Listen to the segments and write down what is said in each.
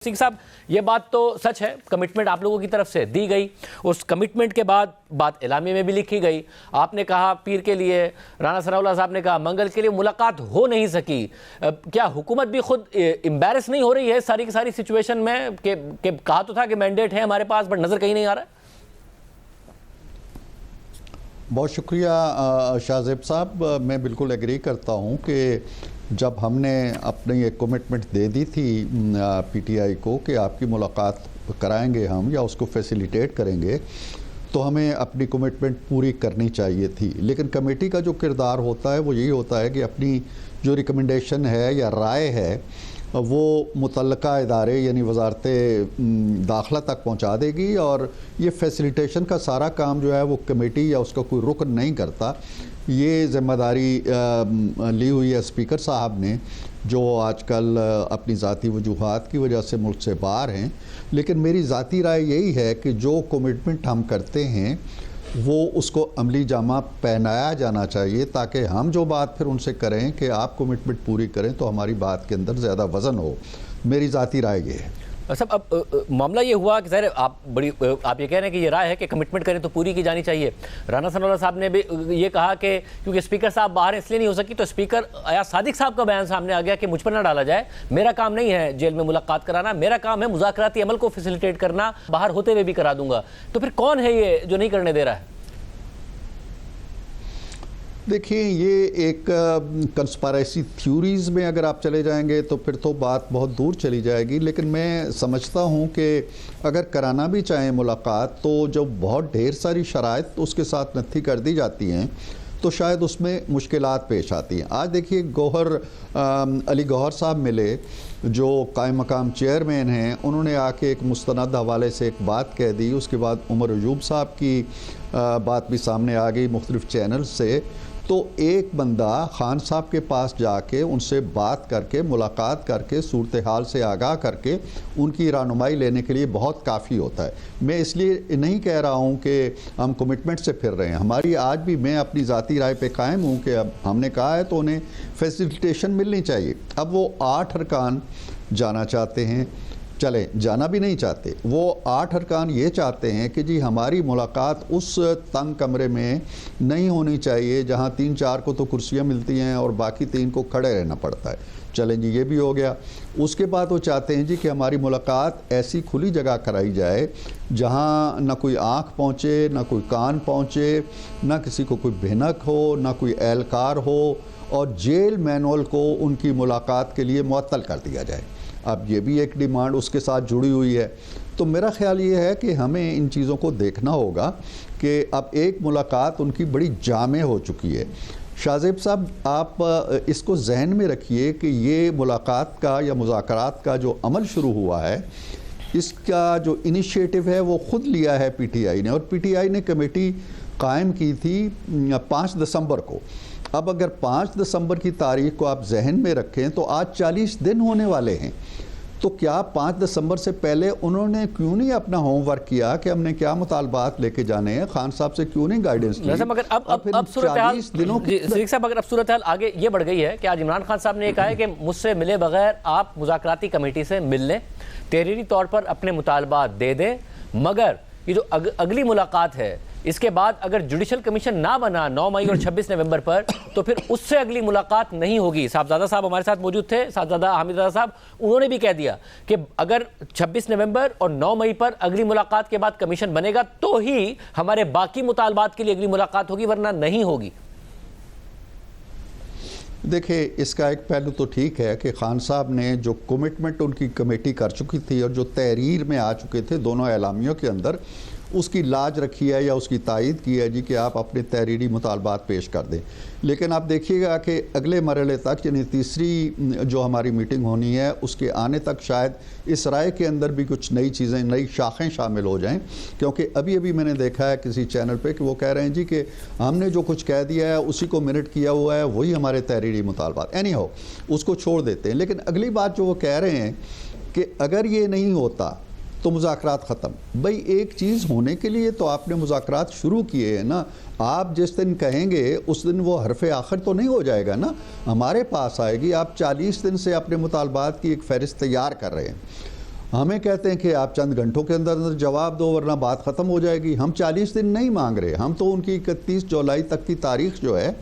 सिंह साहब, ये बात तो सच है, कमिटमेंट आप लोगों की तरफ से दी गई। उस कमिटमेंट के बाद बात एलामी में भी लिखी गई। आपने कहा पीर के लिए, राना सनाउल्लाह साहब ने कहा मंगल के लिए मुलाकात हो नहीं सकी। क्या हुकूमत भी खुद एम्बैरस नहीं हो रही है सारी की सारी सिचुएशन में कि कहा तो था कि मैंडेट है हमारे पास, बट नजर कहीं नहीं आ रहा है? बहुत शुक्रिया शाहजेब साहब, मैं बिल्कुल एग्री करता हूँ कि जब हमने अपनी एक कमिटमेंट दे दी थी पीटीआई को कि आपकी मुलाकात कराएंगे हम या उसको फैसिलिटेट करेंगे, तो हमें अपनी कमिटमेंट पूरी करनी चाहिए थी। लेकिन कमेटी का जो किरदार होता है वो यही होता है कि अपनी जो रिकमेंडेशन है या राय है वो मुतल्लका इदारे यानी वजारत दाखिला तक पहुंचा देगी, और ये फैसिलिटेशन का सारा काम जो है वो कमेटी या उसका कोई रुकन नहीं करता। ये ज़िम्मेदारी ली हुई है स्पीकर साहब ने, जो आजकल अपनी ज़ाती वजूहात की वजह से मुल्क से बाहर हैं। लेकिन मेरी ज़ाती राय यही है कि जो कमिटमेंट हम करते हैं वो उसको अमली जामा पहनाया जाना चाहिए, ताकि हम जो बात फिर उनसे करें कि आप कमिटमेंट पूरी करें तो हमारी बात के अंदर ज़्यादा वज़न हो। मेरी ज़ाती राय ये है। सब अब मामला ये हुआ कि ज़ाहिर आप ये कह रहे हैं कि ये राय है कि कमिटमेंट करें तो पूरी की जानी चाहिए। राना सनाउल्लाह साहब ने भी ये कहा कि क्योंकि स्पीकर साहब बाहर इसलिए नहीं हो सकी, तो स्पीकर अयाज सादिक साहब का बयान सामने आ गया कि मुझ पर ना डाला जाए, मेरा काम नहीं है जेल में मुलाकात कराना, मेरा काम है मुज़ाकराती अमल को फैसिलिटेट करना, बाहर होते हुए भी करा दूंगा। तो फिर कौन है ये जो नहीं करने दे रहा है? देखिए, ये एक कंस्पायरेसी थ्योरीज़ में अगर आप चले जाएंगे तो फिर तो बात बहुत दूर चली जाएगी। लेकिन मैं समझता हूँ कि अगर कराना भी चाहें मुलाकात, तो जो बहुत ढेर सारी शराइत उसके साथ नत्थी कर दी जाती हैं तो शायद उसमें मुश्किलात पेश आती हैं। आज देखिए, अली गौहर साहब मिले, जो कायम मकाम चेयरमैन हैं, उन्होंने आके एक मुस्तनद हवाले से एक बात कह दी। उसके बाद उमर अयूब साहब की बात भी सामने आ गई मुख्तलिफ चैनल से। तो एक बंदा खान साहब के पास जाके उनसे बात करके, मुलाकात करके, सूरत हाल से आगाह करके उनकी रहनुमाई लेने के लिए बहुत काफ़ी होता है। मैं इसलिए नहीं कह रहा हूँ कि हम कमिटमेंट से फिर रहे हैं। हमारी आज भी, मैं अपनी ज़ाती राय पे कायम हूँ कि अब हमने कहा है तो उन्हें फैसिलिटेशन मिलनी चाहिए। अब वो 8 अरकान जाना चाहते हैं, चले जाना भी नहीं चाहते, वो 8 अरकान ये चाहते हैं कि जी हमारी मुलाकात उस तंग कमरे में नहीं होनी चाहिए जहाँ 3-4 को तो कुर्सियाँ मिलती हैं और बाकी 3 को खड़े रहना पड़ता है। चलें जी, ये भी हो गया। उसके बाद वो चाहते हैं जी कि हमारी मुलाकात ऐसी खुली जगह कराई जाए जहाँ ना कोई आँख पहुँचे, ना कोई कान पहुँचे, ना किसी को कोई भनक हो, ना कोई एहलकार हो, और जेल मैनुअल को उनकी मुलाकात के लिए मुअत्तल कर दिया जाए। अब ये भी एक डिमांड उसके साथ जुड़ी हुई है। तो मेरा ख्याल ये है कि हमें इन चीज़ों को देखना होगा कि अब एक मुलाकात उनकी बड़ी जामे हो चुकी है। शाहजेब साहब, आप इसको जहन में रखिए कि ये मुलाकात का या मुज़ाकरात का जो अमल शुरू हुआ है, इसका जो इनिशिएटिव है वो ख़ुद लिया है पीटीआई ने, और पीटीआई ने कमेटी कायम की थी 5 दिसंबर को। अब अगर 5 दिसंबर की तारीख को आप जहन में रखें तो आज 40 दिन होने वाले हैं। तो क्या 5 दिसंबर से पहले उन्होंने क्यों नहीं अपना होमवर्क किया कि हमने क्या मुतालबात लेके जाने हैं? खान साहब से क्यों नहीं गाइडेंस ली? मगर अब सूरत हाल आगे ये बढ़ गई है कि आज इमरान खान साहब ने कहा है कि मुझसे मिले बगैर आप मुज़ाकराती कमेटी से मिल लें, तहरीरी तौर पर अपने मुतालबात दे दें, मगर ये जो अगली मुलाकात है इसके बाद अगर जुडिशल कमीशन ना बना 9 मई और 26 नवंबर पर, तो फिर उससे अगली मुलाकात नहीं होगी। साहबजादा साहब हमारे साथ मौजूद थे, साहबजादा हामिद साहब, उन्होंने भी कह दिया कि अगर 26 नवंबर और 9 मई पर अगली मुलाकात के बाद कमीशन बनेगा तो ही हमारे बाकी मुतालबात के लिए अगली मुलाकात होगी, वरना नहीं होगी। देखिए, इसका एक पहलू तो ठीक है कि खान साहब ने जो कमिटमेंट उनकी कमेटी कर चुकी थी और जो तहरीर में आ चुके थे दोनों एलामियों के अंदर, उसकी लाज रखी है या उसकी तायद की है जी कि आप अपने तहरीरी मुतालबात पेश कर दें। लेकिन आप देखिएगा कि अगले मरहले तक, यानी तीसरी जो हमारी मीटिंग होनी है उसके आने तक शायद इस राय के अंदर भी कुछ नई चीज़ें, नई शाखें शामिल हो जाएं। क्योंकि अभी अभी मैंने देखा है किसी चैनल पे कि वो कह रहे हैं जी कि हमने जो कुछ कह दिया है उसी को मिनट किया हुआ है, वही हमारे तहरीरी मुतालबात। एनी हो, उसको छोड़ देते हैं। लेकिन अगली बात जो वो कह रहे हैं कि अगर ये नहीं होता तो मुज़ाकरात ख़त्म। भाई, एक चीज़ होने के लिए तो आपने मुज़ाकरात शुरू किए हैं ना। आप जिस दिन कहेंगे उस दिन वो हरफ़े आखिर तो नहीं हो जाएगा ना, हमारे पास आएगी। आप 40 दिन से अपने मुतालबात की एक फ़हरिस्त तैयार कर रहे हैं। हमें कहते हैं कि आप चंद घंटों के अंदर अंदर जवाब दो वरना बात ख़त्म हो जाएगी। हम 40 दिन नहीं मांग रहे, हम तो उनकी 31 जुलाई तक की तारीख जो है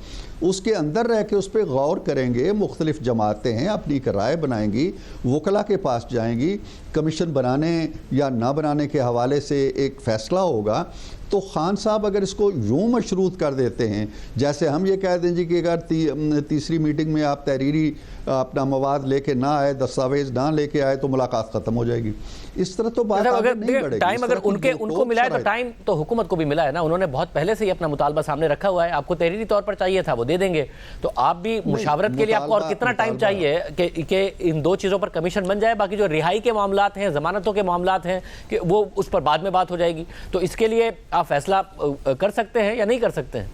उसके अंदर रह के उस पर गौर करेंगे। मुख्तलिफ जमातें हैं, अपनी एक राय बनाएंगी, वकला के पास जाएंगी, कमीशन बनाने या ना बनाने के हवाले से एक फ़ैसला होगा। तो खान साहब अगर इसको यूँ मशरूत कर देते हैं, जैसे हम ये कह दें जी कि अगर तीसरी मीटिंग में आप तहरीरी अपना मवाद लेके ना आए, दस्तावेज ना लेके आए तो मुलाकात ख़त्म हो जाएगी। इस तरह तो बात आगे नहीं बढ़ेगी। टाइम अगर उनको मिला है तो टाइम तो हुकूमत को भी मिला है ना, उन्होंने बहुत पहले से ही अपना मुतालबा सामने रखा हुआ है। आपको तहरीरी तौर पर चाहिए था, वो दे देंगे। तो आप भी मुशावरत के लिए आपको और कितना टाइम चाहिए कि इन दो चीज़ों पर कमीशन बन जाए? बाकी जो रिहाई के मामलात हैं, जमानतों के मामलात हैं, कि वो उस पर बाद में बात हो जाएगी। तो इसके लिए आप फैसला कर सकते हैं या नहीं कर सकते हैं?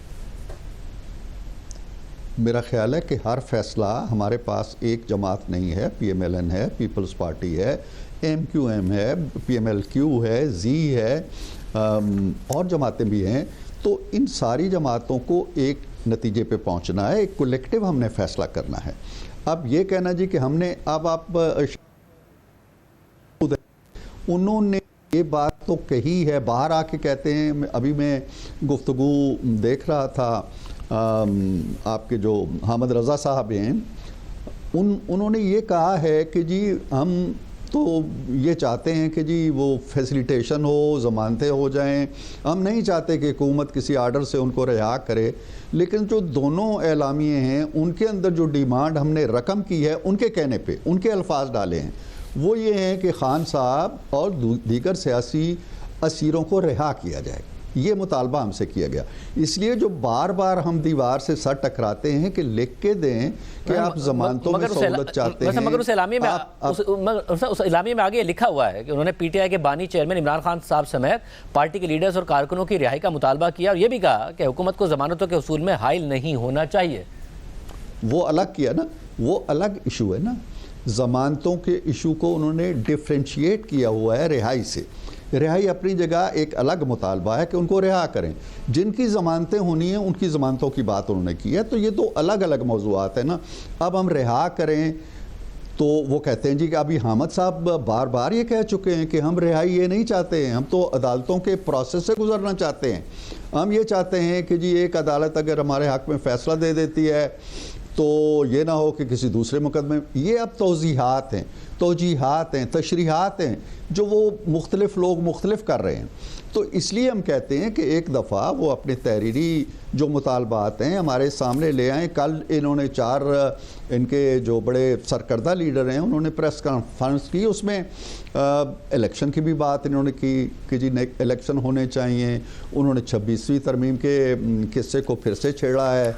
मेरा ख्याल है कि हर फैसला, हमारे पास एक जमात नहीं है, PMLN है, पीपल्स पार्टी है, MQM है, PMLQ है, Z है, और जमातें भी हैं। तो इन सारी जमातों को एक नतीजे पे पहुंचना है, एक कलेक्टिव हमने फैसला करना है। अब ये कहना जी कि हमने अब आप उन्होंने ये बात तो कही है, बाहर आके कहते हैं। अभी मैं गुफ्तगू देख रहा था, आपके जो हामिद रज़ा साहब हैं, उन्होंने ये कहा है कि जी हम तो ये चाहते हैं कि जी वो फैसिलिटेशन हो, ज़मानतें हो जाएं। हम नहीं चाहते कि हुकूमत किसी आर्डर से उनको रिहा करे। लेकिन जो दोनों एलामिये हैं उनके अंदर जो डिमांड हमने रकम की है, उनके कहने पे उनके अल्फाज डाले हैं, वो ये हैं कि खान साहब और दीगर सियासी असीरों को रिहा किया जाए। ये मुतालबा हमसे किया गया। इसलिए जो बार बार हम दीवार से सर टकराते हैं कि लिख के दें कि आप जमानतों में सहूलत चाहते हैं, मगर उस इलामिये में आगे लिखा हुआ है कि उन्होंने PTI के बानी चेयरमैन इमरान खान साहब समेत पार्टी के लीडर्स और कारकुनों की रिहाई का मुतालबा किया और ये भी कहा कि हुकूमत को जमानतों के उसूल में हाइल नहीं होना चाहिए। वो अलग किया ना, वो अलग इशू है ना। ज़मानतों के इशू को उन्होंने डिफ्रेंशिएट किया हुआ है रिहाई से। रिहाई अपनी जगह एक अलग मुतालबा है कि उनको रिहा करें। जिनकी ज़मानतें होनी हैं उनकी ज़मानतों की बात उन्होंने की है। तो ये दो अलग अलग मौज़ूआत है ना। अब हम रिहा करें तो वो कहते हैं जी कि अभी हामिद साहब बार बार ये कह चुके हैं कि हम रिहाई ये नहीं चाहते हैं, हम तो अदालतों के प्रोसेस से गुजरना चाहते हैं। हम ये चाहते हैं कि जी एक अदालत अगर हमारे हक़ में फ़ैसला दे देती है तो ये ना हो कि किसी दूसरे मुकदमे। ये अब तौजीहात हैं, तशरीहात हैं जो वो मुख्तलिफ लोग मुख्तलिफ कर रहे हैं। तो इसलिए हम कहते हैं कि एक दफ़ा वो अपने तहरीरी जो मुतालबात हैं हमारे सामने ले आएँ। कल इन्होंने 4 इनके जो बड़े सरकर्दा लीडर हैं उन्होंने प्रेस कॉन्फ्रेंस की, उसमें इलेक्शन की भी बात इन्होंने की कि जी इलेक्शन होने चाहिए। उन्होंने 26वीं तरमीम के किस्से को फिर से छेड़ा है।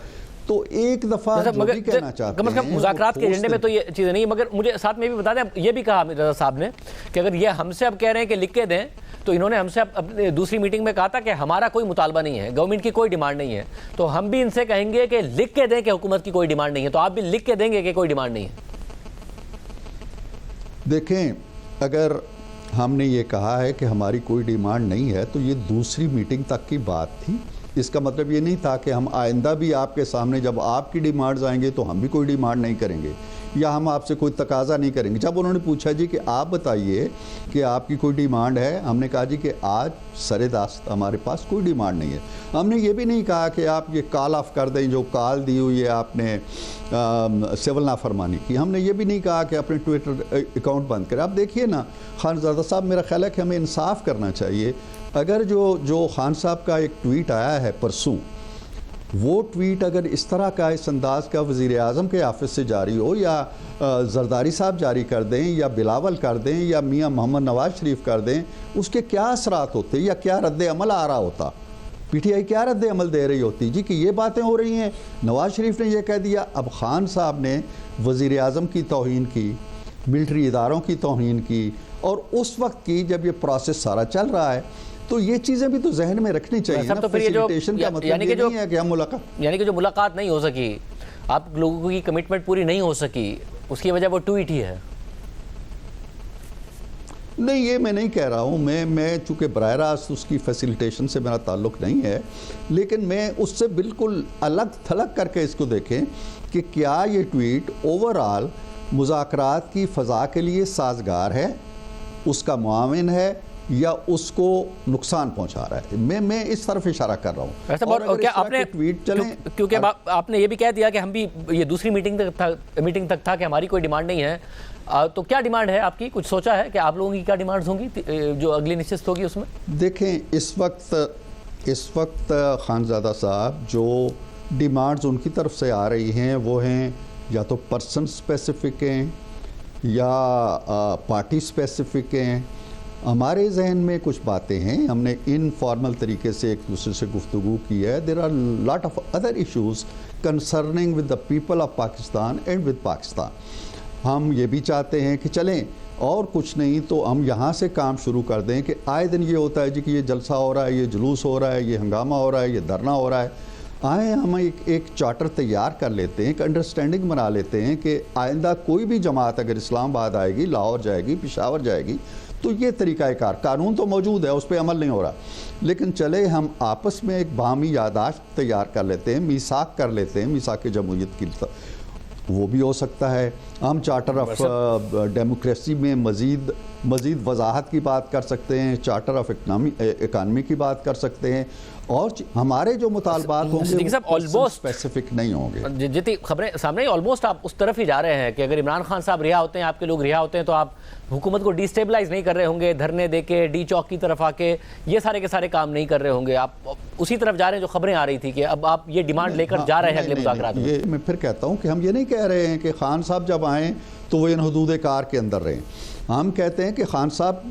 तो एक दफ़ा जो भी कहना चाहते हैं मुज़ाकरात के एजेंडे में तो ये चीज़ें नहीं। मगर मुझे साथ में भी बता दें, ये भी कहा रज़ा साहब ने कि अगर ये हमसे अब कह रहे हैं कि लिख के दें, तो इन्होंने हमसे अपनी दूसरी मीटिंग में कहा था कि हमारा कोई मुतालबा नहीं है, गवर्नमेंट की कोई डिमांड नहीं है। तो हम भी इनसे कहेंगे कि लिख के दें कि हुकूमत की कोई डिमांड नहीं है। तो आप भी लिख के देंगे कि कोई डिमांड नहीं है? देखें, अगर हमने ये कहा है कि हमारी कोई डिमांड नहीं है तो ये दूसरी मीटिंग तक की बात थी। इसका मतलब ये नहीं था कि हम आइंदा भी आपके सामने जब आपकी डिमांड्स आएंगे तो हम भी कोई डिमांड नहीं करेंगे या हम आपसे कोई तकाजा नहीं करेंगे। जब उन्होंने पूछा जी कि आप बताइए कि आपकी कोई डिमांड है, हमने कहा जी कि आज सरेदास्त हमारे पास कोई डिमांड नहीं है। हमने ये भी नहीं कहा कि आप ये कॉल ऑफ कर दें, जो कॉल दी हुई है आपने सिविल नाफरमानी की। हमने ये भी नहीं कहा कि अपने ट्विटर अकाउंट बंद करें। आप देखिए ना खानज़ादा साहब, मेरा ख्याल है कि हमें इंसाफ करना चाहिए। अगर जो खान साहब का एक ट्वीट आया है परसों, वो ट्वीट अगर इस तरह का, इस अंदाज का वज़ीर आज़म के ऑफिस से जारी हो या जरदारी साहब जारी कर दें या बिलावल कर दें या मियाँ मोहम्मद नवाज शरीफ कर दें, उसके क्या असरात होते या क्या रद्द अमल आ रहा होता? PTI क्या रद्द अमल दे रही होती जी कि ये बातें हो रही हैं, नवाज शरीफ ने यह कह दिया। अब खान साहब ने वज़ीर आज़म की तौहीन की, मिलिट्री इदारों की तौहीन की, और उस वक्त की जब ये प्रोसेस सारा चल रहा है। तो ये चीज़ें भी तो जहन में रखनी चाहिए ना। तो फिर ये जो मतलब यानी कि जो नहीं है कि हम मुलाकात, यानी कि जो मुलाकात नहीं हो सकी, आप लोगों की कमिटमेंट पूरी नहीं हो सकी, उसकी वजह वो ट्वीट ही है? नहीं, ये मैं नहीं कह रहा हूँ। मैं चूँकि बराह रास्त उसकी फैसिलिटेशन से मेरा ताल्लुक़ नहीं है, लेकिन मैं उससे बिल्कुल अलग थलग करके इसको देखें कि क्या ये ट्वीट ओवरऑल मुज़ाकरात की फ़ज़ा के लिए साजगार है उसका मुआविन है या उसको नुकसान पहुंचा रहा है। मैं इस तरफ इशारा कर रहा हूँ। वैसे बहुत क्या आपने ट्वीट चले, क्योंकि आपने ये भी कह दिया कि हम भी ये दूसरी मीटिंग तक था कि हमारी कोई डिमांड नहीं है, तो क्या डिमांड है आपकी? कुछ सोचा है कि आप लोगों की क्या डिमांड्स होंगी जो अगली निश्चित होगी उसमें? देखें, इस वक्त खानज़ादा साहब जो डिमांड्स उनकी तरफ से आ रही हैं वो हैं या तो पर्सन स्पेसिफिक हैं या पार्टी स्पेसिफिक हैं। हमारे जहन में कुछ बातें हैं, हमने इनफॉर्मल तरीके से एक दूसरे से गुफ्तगू की है। There are lot of other issues concerning with the people of Pakistan and with Pakistan. हम ये भी चाहते हैं कि चलें और कुछ नहीं तो हम यहाँ से काम शुरू कर दें कि आए दिन ये होता है जी कि ये जलसा हो रहा है, ये जुलूस हो रहा है, ये हंगामा हो रहा है, ये धरना हो रहा है। आए हम एक चार्टर तैयार कर लेते हैं, एक अंडरस्टैंडिंग बना लेते हैं कि आइंदा कोई भी जमात अगर इस्लामाबाद आएगी, लाहौर जाएगी, पेशावर जाएगी, तो ये तरीक़ाकार, कानून तो मौजूद है, उस पर अमल नहीं हो रहा, लेकिन चले हम आपस में एक बाहमी यादाश्त तैयार कर लेते हैं, मीसाक कर लेते हैं, मीसाक जमहूरियत की वो भी हो सकता है। हम चार्टर ऑफ डेमोक्रेसी में मज़ीद वजाहत की बात कर सकते हैं, चार्टर ऑफ इकानमी की बात कर सकते हैं, और हमारे जो मुतालबात होंगे ऑलमोस्ट स्पेसिफिक नहीं होंगे। जितनी खबरें सामने ऑलमोस्ट आप उस तरफ ही जा रहे हैं कि अगर इमरान खान साहब रिहा होते हैं, आपके लोग रिहा होते हैं, तो आप हुकूमत को डिस्टेबलाइज नहीं कर रहे होंगे, धरने देके डी चौक की तरफ आके ये सारे के सारे काम नहीं कर रहे होंगे। आप उसी तरफ जा रहे हैं जो खबरें आ रही थी कि अब आप ये डिमांड लेकर जा रहे हैं अगले मुज़ाकरात में। ये मैं फिर कहता हूँ कि हम ये नहीं कह रहे हैं कि खान साहब जब आएँ तो वो इन हदूद कार के अंदर रहें। हम कहते हैं कि खान साहब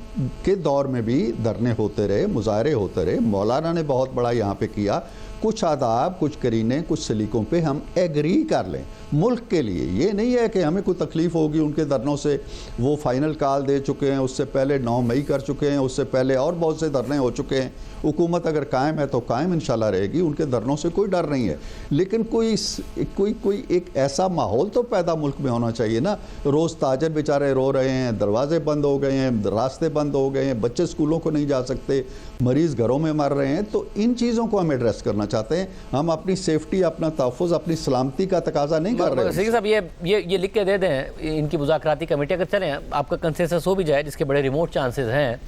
के दौर में भी धरने होते रहे, मुजाहरे होते रहे, मौलाना ने बहुत बड़ा यहाँ पे किया, कुछ आदाब, कुछ करीने, कुछ सलीकों पे हम एग्री कर लें मुल्क के लिए। ये नहीं है कि हमें कोई तकलीफ़ होगी उनके धरनों से, वो फाइनल कॉल दे चुके हैं, उससे पहले 9 मई कर चुके हैं, उससे पहले और बहुत से धरने हो चुके हैं। हुकूमत अगर कायम है तो कायम इंशाल्लाह रहेगी, उनके धरनों से कोई डर नहीं है, लेकिन कोई एक ऐसा माहौल तो पैदा मुल्क में होना चाहिए ना। रोज़ ताजर बेचारे रो रहे हैं, दरवाजे बंद हो गए हैं, रास्ते बंद हो गए हैं, बच्चे स्कूलों को नहीं जा सकते, मरीज़ घरों में मर रहे हैं, तो इन चीज़ों को हम एड्रेस करना चाहते हैं। हम अपनी सेफ्टी, अपना तहफ़्फ़ुज़, अपनी सलामती का तकाजा नहीं कर रहे हैं। साहब ये लिख के दे दें इनकी मुज़ाकराती कमेटी, अगर चलें आपका कंसेंसस हो भी जाए, जिसके बड़े रिमोट चांसेस हैं,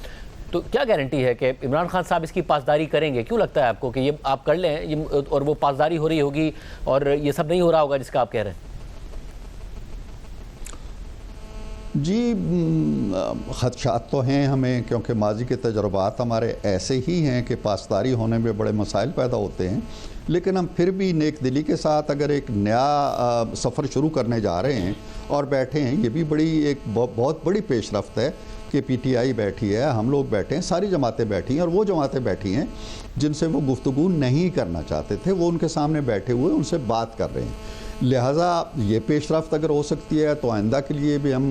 तो क्या गारंटी है कि इमरान खान साहब इसकी पासदारी करेंगे? क्यों लगता है आपको कि ये आप कर लें ये और वो पासदारी हो रही होगी और ये सब नहीं हो रहा होगा जिसका आप कह रहे हैं? जी, खदशात तो हैं हमें, क्योंकि माजी के तजुर्बात हमारे ऐसे ही हैं कि पासदारी होने में बड़े मसाइल पैदा होते हैं, लेकिन हम फिर भी नेक दिली के साथ अगर एक नया सफ़र शुरू करने जा रहे हैं और बैठे हैं, ये भी एक बहुत बड़ी पेशरफ्त है कि PTI बैठी है, हम लोग बैठे हैं, सारी जमातें बैठी हैं, और वो जमातें बैठी हैं जिनसे वो गुफ्तगू नहीं करना चाहते थे, वो उनके सामने बैठे हुए उनसे बात कर रहे हैं। लिहाजा ये पेशरफ्त अगर हो सकती है तो आइंदा के लिए भी हम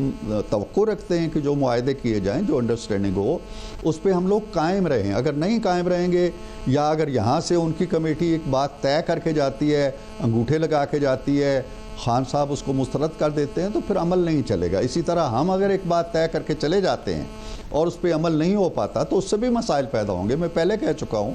तवक्को रखते हैं कि जो मुआहदे किए जाएं, जो अंडरस्टैंडिंग हो, उस पर हम लोग कायम रहें। अगर नहीं कायम रहेंगे, या अगर यहाँ से उनकी कमेटी एक बात तय करके जाती है, अंगूठे लगा के जाती है, खान साहब उसको मुस्तरद कर देते हैं, तो फिर अमल नहीं चलेगा। इसी तरह हम अगर एक बात तय करके चले जाते हैं और उस पर अमल नहीं हो पाता, तो उससे भी मसाइल पैदा होंगे। मैं पहले कह चुका हूँ